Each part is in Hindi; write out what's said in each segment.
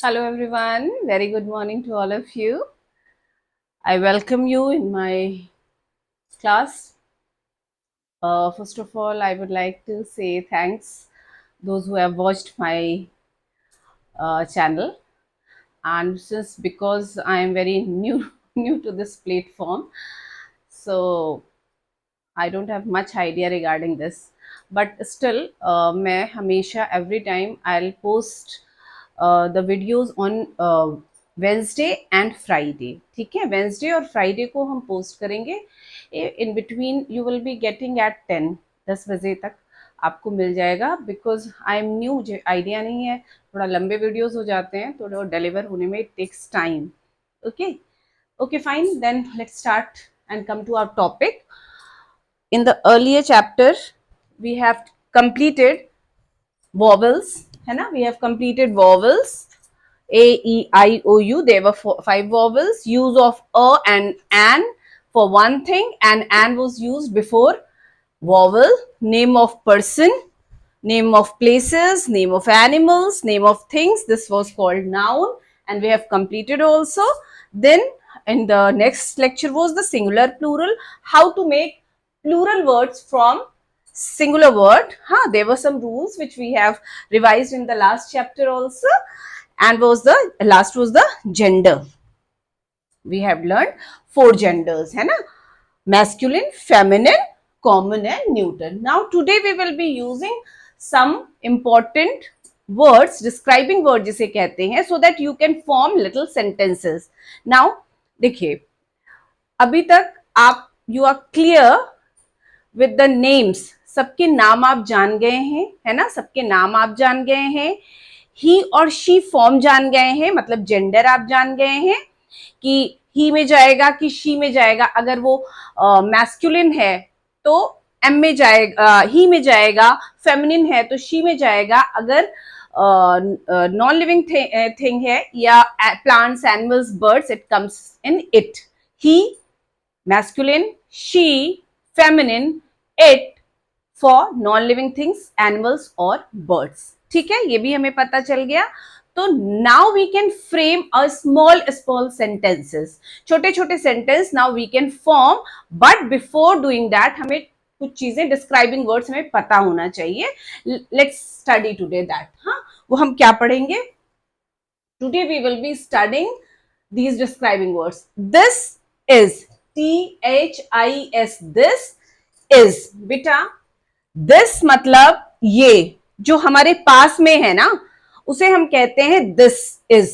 Hello everyone, very good morning to all of you. I welcome you in my class. First of all, I would like to say thanks those who have watched my channel, and since because I am very new new to this platform, so I don't have much idea regarding this, but still मैं हमेशा every time I'll post the videos on Wednesday and Friday. ठीक है, वेंसडे और फ्राइडे को हम पोस्ट करेंगे. In between you will be getting eight 10 बजे तक आपको मिल जाएगा. बिकॉज आई एम न्यू, मुझे आइडिया नहीं है, थोड़ा लंबे वीडियोस हो जाते हैं तो डिलीवर होने में it takes time. Okay okay fine, then let's start and come to our topic. In the earlier chapter we have completed vowels, है ना. We have completed vowels a e I o u. There were five vowels. Use of a and an for one thing, and an was used before vowel. Name of person, name of places, name of animals, name of things, this was called noun, and we have completed also. Then in the next lecture was the singular plural, how to make plural words from singular word. There were some rules which we have revised in the last chapter also. And was the last was the gender. We have learned four genders, है ना. Masculine, feminine, common and neuter. Now today we will be using some important words, describing word जिसे कहते हैं, so that you can form little sentences. Now देखिए, अभी तक आप you are clear with the names. सबके नाम आप जान गए हैं, है ना. सबके नाम आप जान गए हैं. ही और शी फॉर्म जान गए हैं, मतलब जेंडर आप जान गए हैं कि ही में जाएगा कि शी में जाएगा. अगर वो मैस्कुलिन है तो एम में जाएगा, ही में जाएगा. फेमिनिन है तो शी में जाएगा. अगर नॉन लिविंग थिंग है या plants, animals, birds, it comes in it. He masculine, she feminine, it for non living things, animals और बर्ड्स. ठीक है, ये भी हमें पता चल गया. तो now we can frame a small small sentences, छोटे छोटे sentence now we can form. But before doing that हमें कुछ चीजें, डिस्क्राइबिंग वर्ड्स हमें पता होना चाहिए. Let's study today that. हाँ, वो हम क्या पढ़ेंगे today? We will be studying these describing words. This is, THIS, this is. बेटा this मतलब ये जो हमारे पास में है ना, उसे हम कहते हैं this is.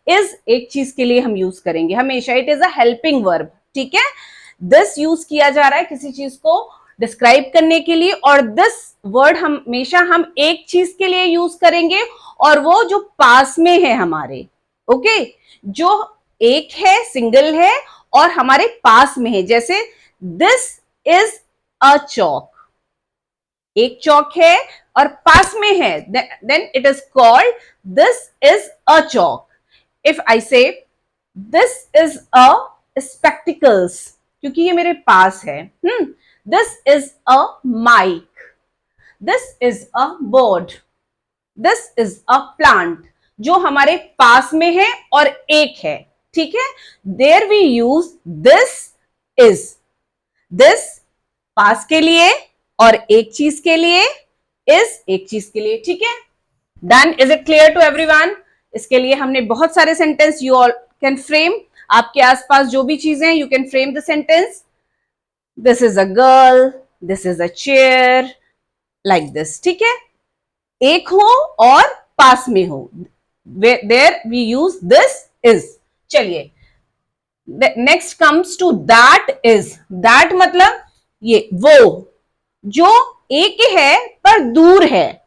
is एक चीज के लिए हम यूज करेंगे हमेशा. It is a helping verb. ठीक है, this यूज किया जा रहा है किसी चीज को डिस्क्राइब करने के लिए, और this वर्ड हमेशा हम एक चीज के लिए यूज करेंगे, और वो जो पास में है हमारे. ओके, जो एक है, सिंगल है और हमारे पास में है. जैसे दिस इज अ चौक, एक चौक है और पास में है, then it is called this is a chalk. If I say this is a spectacles, क्योंकि ये मेरे पास है. This is a mic, this is a board, this is a plant. जो हमारे पास में है और एक है. ठीक है, there we use this is. This pass के लिए और एक चीज के लिए, इज एक चीज के लिए. ठीक है, done. Is it clear to everyone? इसके लिए हमने बहुत सारे sentence you all can frame. आपके आसपास जो भी चीजें, you can frame the sentence. This is a girl, this is a chair, like this. ठीक है, एक हो और पास में हो, there we use this is. चलिए, next comes to that is. That मतलब ये, वो जो एक है पर दूर है,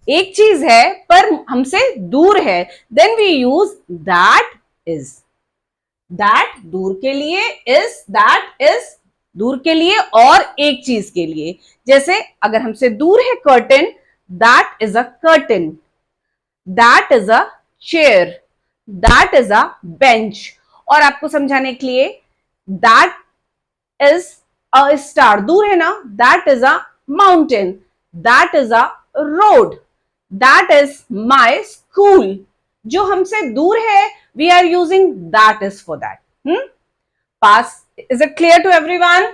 एक चीज है पर हमसे दूर है, then we use that is. That दूर के लिए, इज दैट इज दूर के लिए और एक चीज के लिए. जैसे अगर हमसे दूर है curtain, that is a curtain. That is a chair, that is a bench. और आपको समझाने के लिए, दैट इज अ स्टार, दूर है ना, that is a mountain, that is a road, that is my school. जो हमसे दूर है, we are using that is for that. पास. Is it clear to everyone?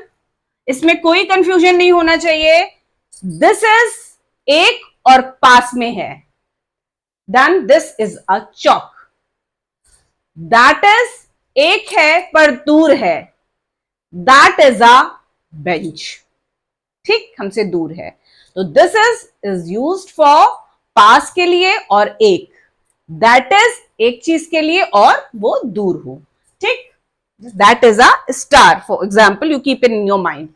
इसमें कोई कंफ्यूजन नहीं होना चाहिए. दिस इज एक और पास में है. Then this is a chalk. That is एक है पर दूर है. That is a bench. ठीक, हमसे दूर है. तो दिस इज यूज्ड फॉर पास के लिए और एक. दैट इज एक चीज के लिए और वो दूर हो. ठीक, that is a star. For example, you keep in your mind.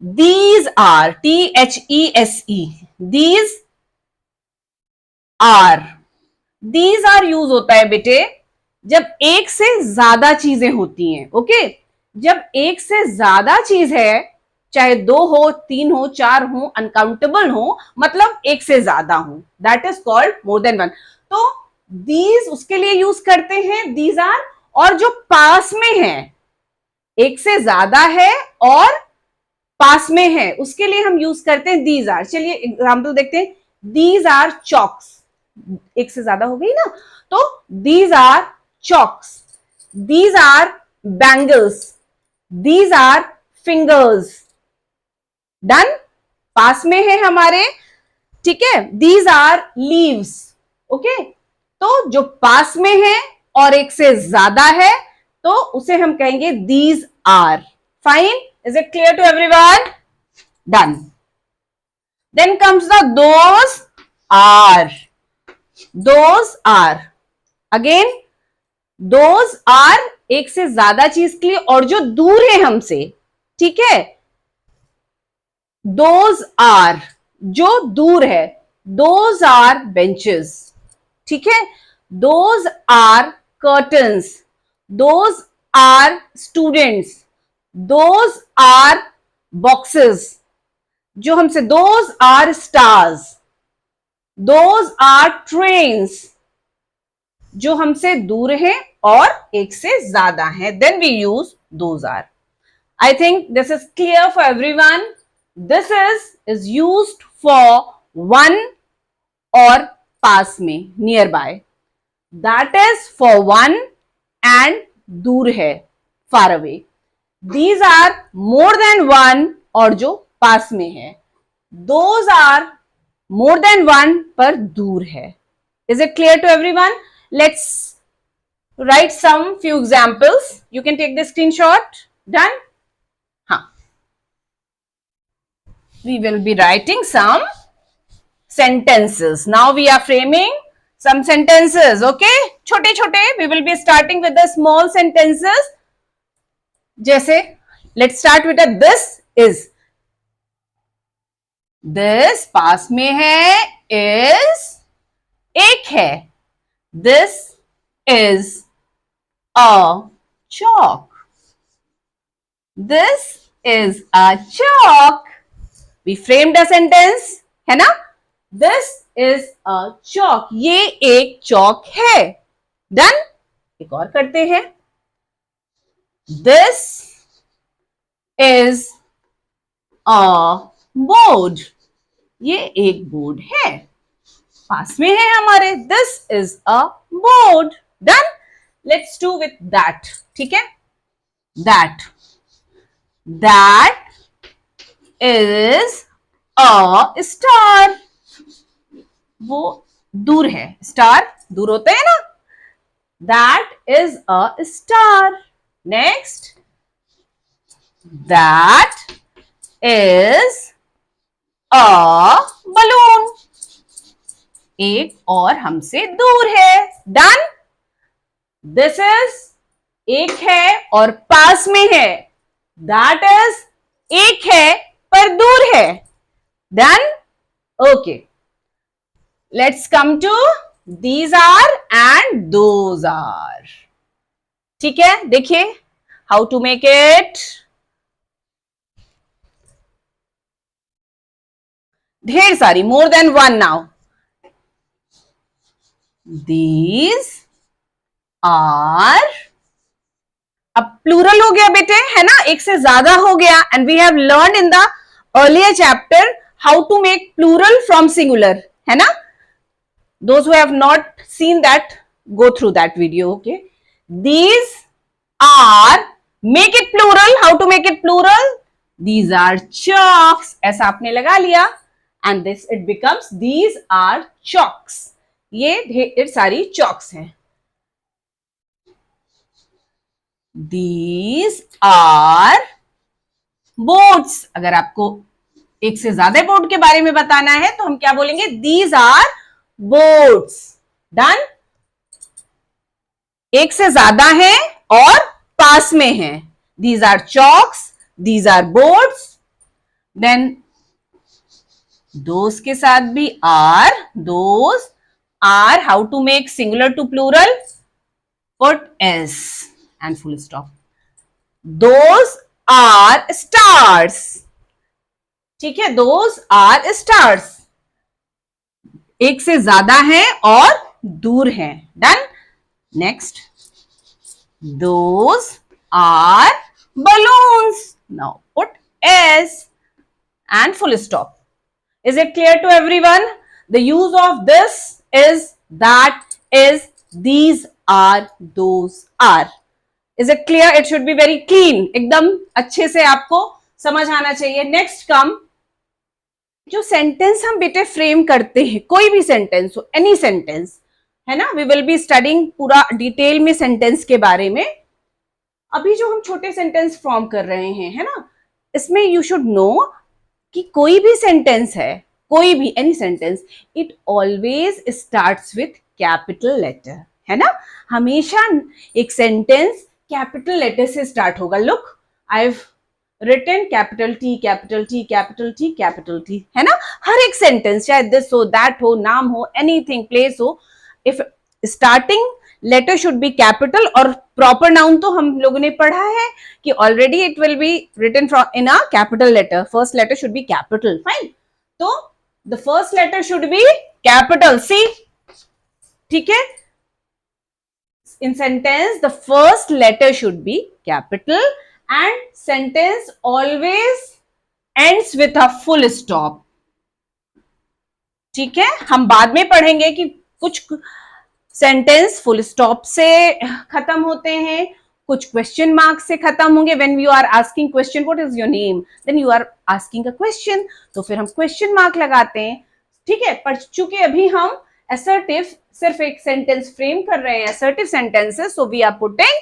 These are, THESE, these are. These are use होता है बेटे जब एक से ज्यादा चीजें होती हैं. ओके, जब एक से ज्यादा चीज है, चाहे 2 हो, 3 हो, 4 हो, अनकाउंटेबल हो, मतलब एक से ज्यादा हो, that is called more than one. तो दीज उसके लिए यूज करते हैं, दीज आर. और जो पास में है, एक से ज्यादा है और पास में है, उसके लिए हम यूज करते हैं दीज आर. चलिए एग्जाम्पल देखते हैं. These are chalks. एक से ज्यादा हो गई ना, तो these are chalks. These are bangles. These are fingers. Done. पास में है हमारे. ठीक है. These are leaves. ओके, तो जो पास में है और एक से ज्यादा है, तो उसे हम कहेंगे these are. Fine. Is it clear to everyone? Done. Then comes the those are. Those are. Again, those are एक से ज्यादा चीज के लिए और जो दूर है हमसे. ठीक है. Those are जो दूर है. Those are benches. ठीक है. Those are curtains. Those are students. Those are boxes. जो हमसे, those are stars. Those are trains. जो हमसे दूर है और एक से ज्यादा है, then we use those are. I think this is clear for everyone. This is used for one और पास में, nearby. That is for one and दूर है, far away. These are more than one और जो पास में है. Those are more than one पर दूर है. Is it clear to everyone? Let's write some few examples. You can take the screenshot. Done? हाँ. We will be writing some sentences. Now we are framing some sentences. Okay? छोटे छोटे. We will be starting with the small sentences. जैसे let's start with a this is. This पास में है, is एक है. This is a chalk. This is a chalk. We framed a sentence, है ना? This is a chalk. ये एक चौक है. Done? एक और करते हैं. This is a board. ये एक बोर्ड है, पास में है हमारे. This is a board. Done? Let's do with that. ठीक है. That. That is a star. वो दूर है. स्टार दूर होते हैं ना. That is a star. Next. That is a balloon. एक और हमसे दूर है. Done? This is एक है और पास में है. That is एक है पर दूर है. Done? Okay. Let's come to these are and those are. ठीक है. देखिए how to make it. ढेर सारी, more than one now. These are. अब प्लूरल हो गया बेटे, है ना, एक से ज्यादा हो गया. And we have learn in the earlier chapter how to make plural from singular, है ना. Those who have not seen that, go through that video. Okay, these are, make it plural. How to make it plural? These are chalks. ऐसा आपने लगा लिया, and this it becomes these are chalks. ये सारी chalks हैं. These are boats. अगर आपको एक से ज्यादा बोट के बारे में बताना है तो हम क्या बोलेंगे? These are boats. Done? एक से ज्यादा है और पास में है. These are chalks. These are boats. Then those के साथ भी are. Those are. How to make singular to plural? Put s and full stop. Those are stars. ठीक है, those are stars. एक से ज्यादा है और दूर है. Done? Next, those are balloons. Now put s and full stop. Is it clear to everyone? The use of this is, that is, these are, those are. Is it clear? It should be very clean. एकदम अच्छे से आपको समझ आना चाहिए. Next come, जो सेंटेंस हम बेटे फ्रेम करते हैं, कोई भी सेंटेंस हो, एनी सेंटेंस, है ना, वी विल बी स्टडिंग पूरा डिटेल में सेंटेंस के बारे में. अभी जो हम छोटे सेंटेंस फॉर्म कर रहे हैं, है ना, इसमें यू शुड नो कि कोई भी सेंटेंस है, कोई भी any sentence, it always starts with capital letter, है ना. हमेशा एक सेंटेंस कैपिटल लेटर से स्टार्ट होगा. Look, I have written capital T, capital T, capital T, capital T, है ना. हर एक सेंटेंस, चाहे दिस हो, दैट हो, नाम हो, एनीथिंग, प्लेस हो, if starting letter should be capital. और प्रॉपर नाउन तो हम लोगों ने पढ़ा है कि already it will be written from in a capital letter. First letter should be capital. Fine. तो the first letter should be capital. See, ठीक है. In sentence the first letter should be capital and sentence always ends with a full stop. ठीक है, हम बाद में पढ़ेंगे कि कुछ सेंटेंस फुल स्टॉप से खत्म होते हैं, कुछ क्वेश्चन मार्क से खत्म होंगे. When you are asking question what is your name, then you are asking a question, तो फिर हम क्वेश्चन मार्क लगाते हैं. ठीक है, पर चूंकि अभी हम असर्टिव सिर्फ एक सेंटेंस फ्रेम कर रहे हैं, assertive sentences, so we are putting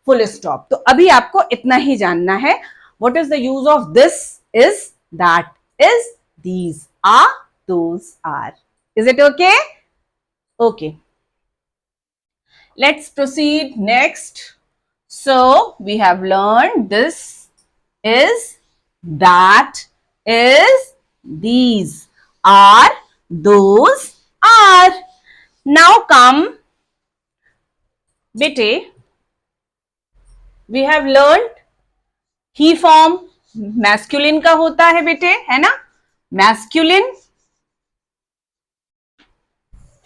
full stop. तो अभी आपको इतना ही जानना है. What is the use of this? Is, that is, these are, those are. Is it okay? Okay, let's proceed next. So we have learned this is, that is, these are, those are. Now come, bete, we have learned he form masculine का होता है बेटे, है ना. masculine,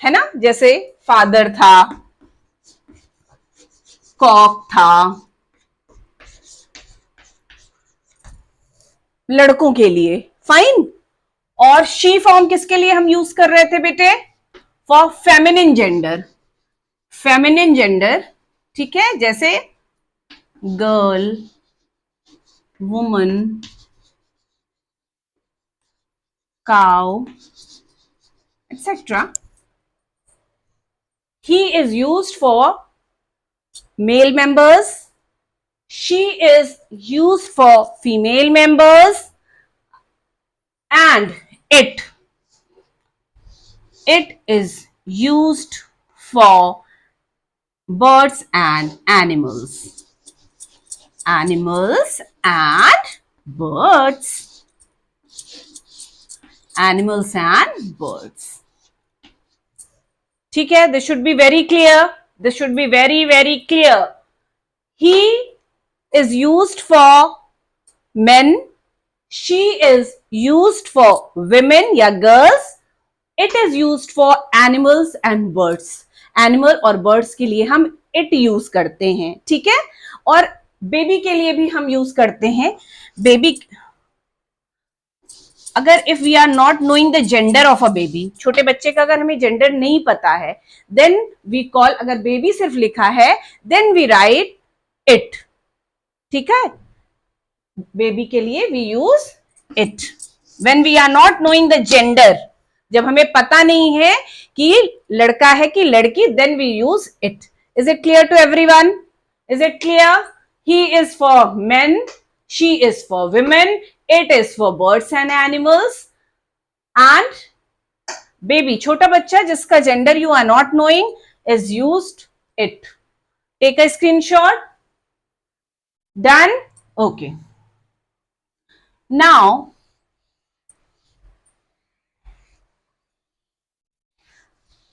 है ना, जैसे फादर था, कॉक था, लड़कों के लिए. फाइन. और शी फॉर्म किसके लिए हम यूज कर रहे थे बेटे? For feminine gender. Feminine gender, ठीक है, जैसे girl, woman, cow, etc. He is used for male members, she is used for female members, and it is used for birds and animals. Animals and birds. Animals and birds. ठीक है, this should be very clear. This should be very, very clear. He is used for men. She is used for women या girls. It is used for animals and birds. Animal और birds के लिए हम it use करते हैं. ठीक है, और बेबी के लिए भी हम यूज करते हैं. बेबी अगर if we are not knowing the gender of a baby, छोटे बच्चे का अगर हमें जेंडर नहीं पता है, देन वी कॉल, अगर बेबी सिर्फ लिखा है देन वी राइट इट, ठीक है, बेबी के लिए we use it. When we are not knowing the gender, जब हमें पता नहीं है कि लड़का है कि लड़की, then we use it. Is it clear to everyone? Is it clear? He is for men, she is for women, it is for birds and animals, and baby, छोटा बच्चा जिसका gender you are not knowing, is used it. Take a screenshot. Done? Okay. Now,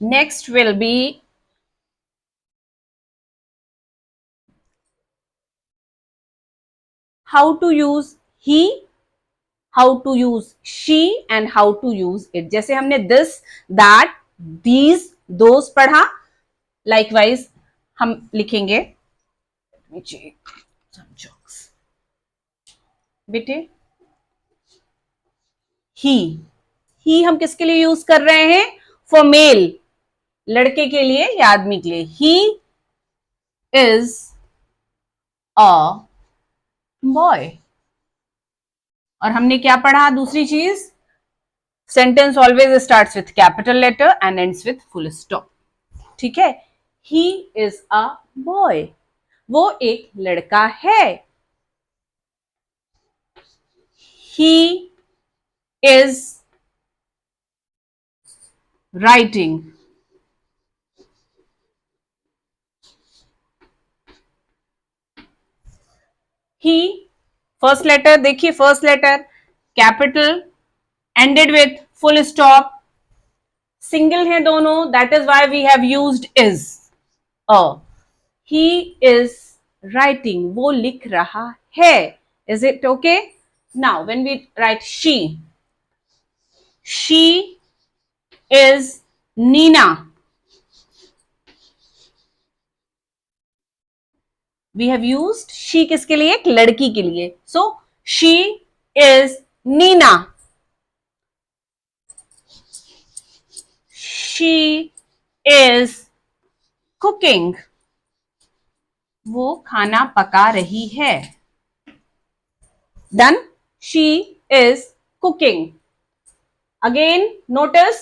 next will be how to use he, how to use she and how to use it. जैसे हमने this, that, these, those पढ़ा, likewise हम लिखेंगे, let me check some jokes. बेटे, he हम किसके लिए यूज कर रहे हैं? फॉर मेल, लड़के के लिए या आदमी के लिए। He is a boy. और हमने क्या पढ़ा दूसरी चीज? Sentence always starts with capital letter and ends with full stop, ठीक है। ही इज अ बॉय, वो एक लड़का है। He is writing, he, first letter देखिए, first letter capital, ended with full stop, single है दोनों, that is why we have used is. Uh, he is writing, वो लिख रहा है। Is it okay? Now when we write she is Nina, we have used she किसके लिए? एक लड़की के लिए। So she is Nina, she is cooking, वो खाना पका रही है। Done? She is cooking. Again, notice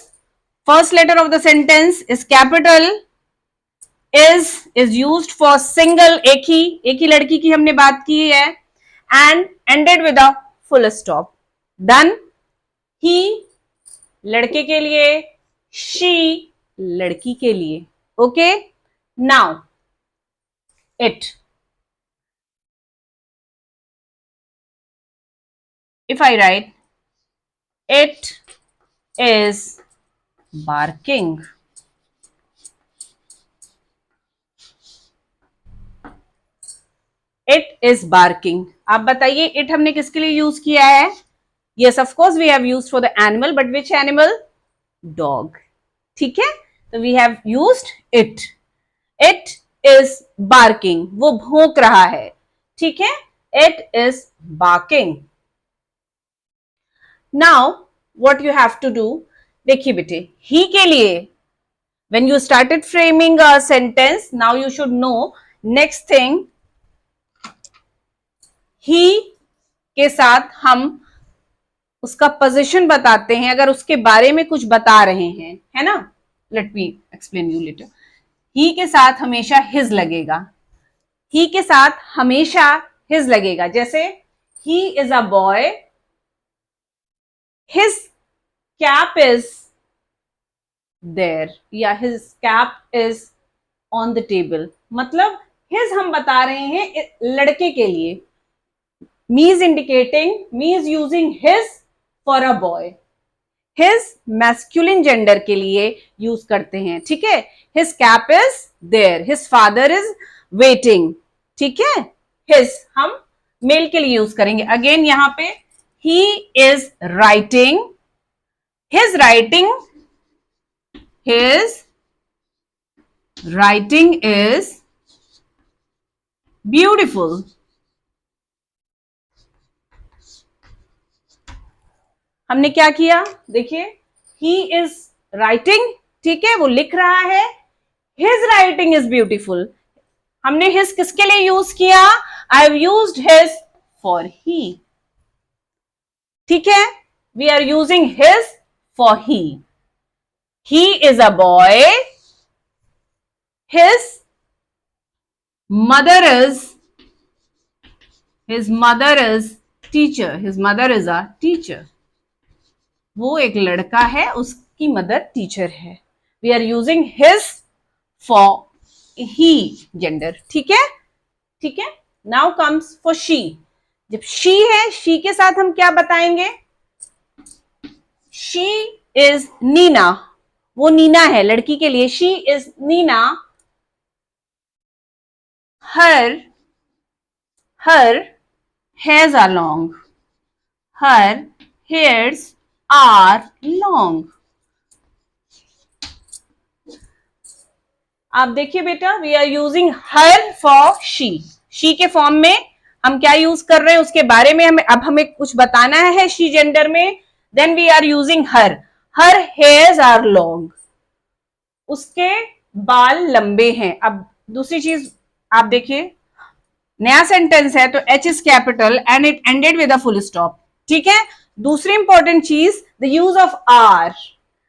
first letter of the sentence is capital, is used for single, एक ही लड़की की हमने बात की है, and ended with a full stop. Done? he लड़के के लिए, she लड़की के लिए। Okay? Now it, if I write it is barking, it is barking. आप बताइए इट हमने किसके लिए यूज किया है? Yes, of course we have used for the animal, but which animal? Dog, ठीक है। तो we have used it. It is barking, वो भौंक रहा है, ठीक है। It is barking. Now what you have to do, देखिए बेटे, ही के लिए when you started framing a sentence, now you should know next thing, ही के साथ हम उसका पोजीशन बताते हैं अगर उसके बारे में कुछ बता रहे हैं, है ना। Let me explain you letter. He के साथ हमेशा हिज लगेगा, ही के साथ हमेशा हिज लगेगा। जैसे he is a boy, his cap is there, या his cap is on the table. मतलब हिज हम बता रहे हैं लड़के के लिए, me is indicating, me is using his for a boy. His masculine gender के लिए यूज करते हैं, ठीक है। His cap is there, his father is waiting, ठीक है। हिज हम मेल के लिए यूज करेंगे। अगेन यहां पे ही is writing, his writing, his writing is beautiful. हमने क्या किया, देखिए, ही इज राइटिंग, ठीक है, वो लिख रहा है, हिज राइटिंग इज ब्यूटीफुल। हमने हिज किसके लिए यूज किया, I have used his for he, ठीक है, we are using his for he is a boy, his mother is his mother is teacher, his mother is a teacher, वो एक लड़का है, उसकी मदर टीचर है। We are using his for he gender, ठीक है, ठीक है। नाउ कम्स फॉर शी, जब शी है, शी के साथ हम क्या बताएंगे, शी इज नीना, वो नीना है लड़की के लिए, she is Neena, her hairs are long, her hairs are long। आप देखिए बेटा, we are using her for she के फॉर्म में हम क्या यूज कर रहे हैं उसके बारे में हमें कुछ बताना है शी जेंडर में, then we are using her hairs are long, उसके बाल लंबे हैं। अब दूसरी चीज आप देखिए, नया सेंटेंस है तो H is capital and it ended with a full stop, ठीक है। दूसरी इंपॉर्टेंट चीज, द यूज ऑफ आर,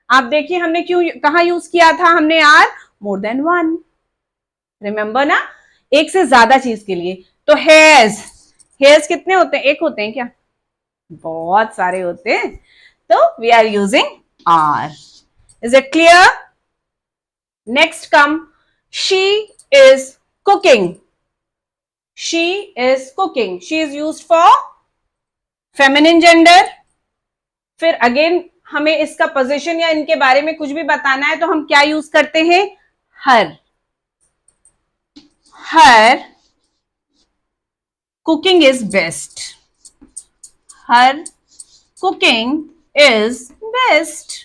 आप देखिए हमने क्यों कहा यूज किया था, हमने or more than one, remember ना, एक से ज्यादा चीज के लिए। तो हेयर्स कितने होते हैं, एक होते हैं क्या, बहुत सारे होते हैं, तो we are using are. Is it clear? Next come, she is cooking, she is cooking, she is used for feminine gender। फिर अगेन हमें इसका पोजीशन या इनके बारे में कुछ भी बताना है तो हम क्या यूज करते हैं, her cooking is best, her cooking is best,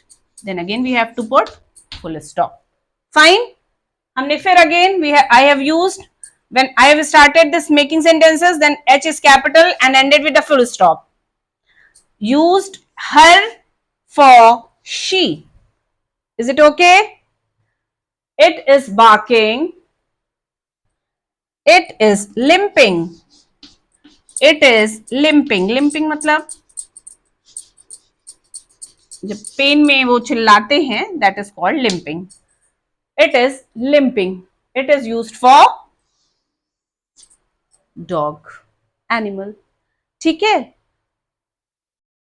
then again we have to put full stop, fine. हमने फिर again I have used, when I have started this making sentences, then H is capital and ended with a full stop. Used her for she. Is it okay? It is barking. It is limping. It is limping. Limping मतलब जब पेन में वो चिल्लाते हैं, that is called limping. It is limping. It is used for dog, animal, ठीक है।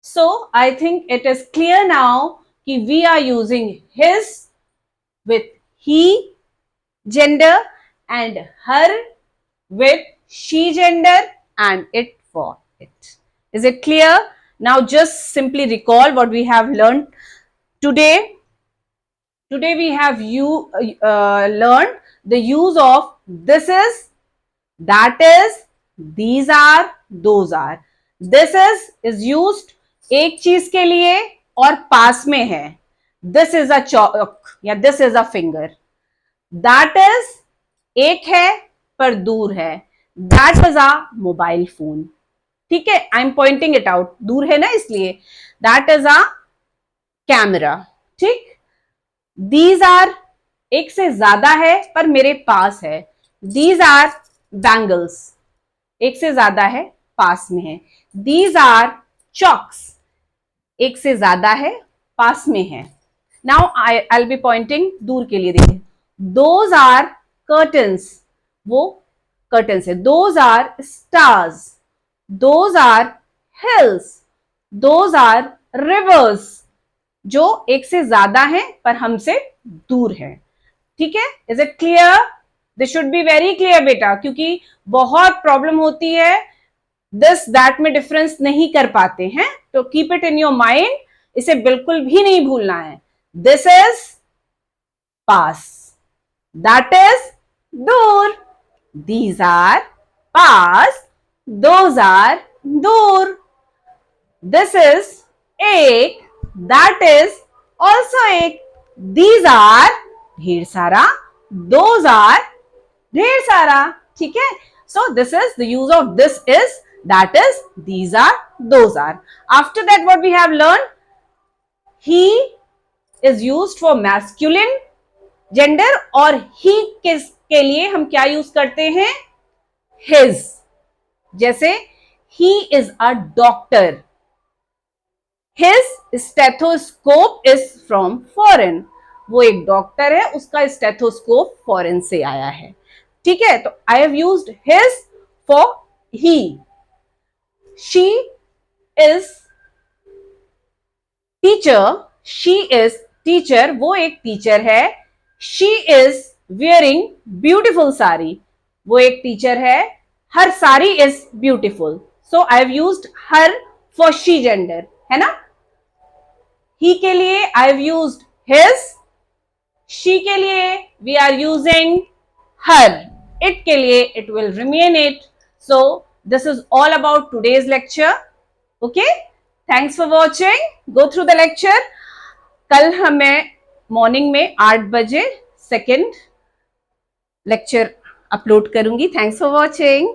So I think it is clear now कि we are using his with he gender and her with she gender and it for it. Is it clear? Now just simply recall what we have learned today. Today we have learned the use of this is, that is, these are, those are. This is used एक चीज के लिए और पास में है, दिस इज अ चौक या this is a finger. That is एक है पर दूर है, that is a mobile phone, ठीक है, I am pointing it out, दूर है ना इसलिए, दैट इज अ कैमरा, ठीक। दीज आर एक से ज्यादा है पर मेरे पास है, दीज आर बैंगल्स, एक से ज्यादा है पास में है, दीज आर चॉक्स, एक से ज्यादा है पास में है। Now I will be pointing दूर के लिए, देखिए, दोज आर कर्टन्स, वो कर्टन्स है, those are stars, those are hills, those are rivers, जो एक से ज्यादा है पर हमसे दूर है, ठीक है। Is it clear? This should be very clear बेटा, क्योंकि बहुत प्रॉब्लम होती है, दिस दैट में डिफरेंस नहीं कर पाते हैं, तो keep it in your mind, इसे बिल्कुल भी नहीं भूलना है। दिस इज पास, दैट इज दूर, दीज आर पास, दोज आर दूर, दिस इज एक, दैट इज ऑल्सो एक, दीज आर ढेर सारा, दोज आर ढेर सारा, ठीक है। So this is the use of this is, that is, these are, those are. After that, what we have learned, he is used for masculine gender और he के लिए हम क्या यूज करते हैं, his. जैसे he is a doctor, his stethoscope is from foreign. वो एक डॉक्टर है, उसका स्टेथोस्कोप फॉरेन से आया है. ठीक है, तो आई have used his for he. she is teacher, she is teacher, वो एक टीचर है. she is wearing beautiful sari, वो एक टीचर है. her sari is beautiful, so I have used her for she gender, है ना. he के लिए I have used his, she के लिए we are using her, it के लिए it will remain it. So this is all about today's lecture. Okay, thanks for watching. Go through the lecture. कल हमें मॉर्निंग में 8 बजे सेकेंड लेक्चर अपलोड करूंगी. Thanks for watching.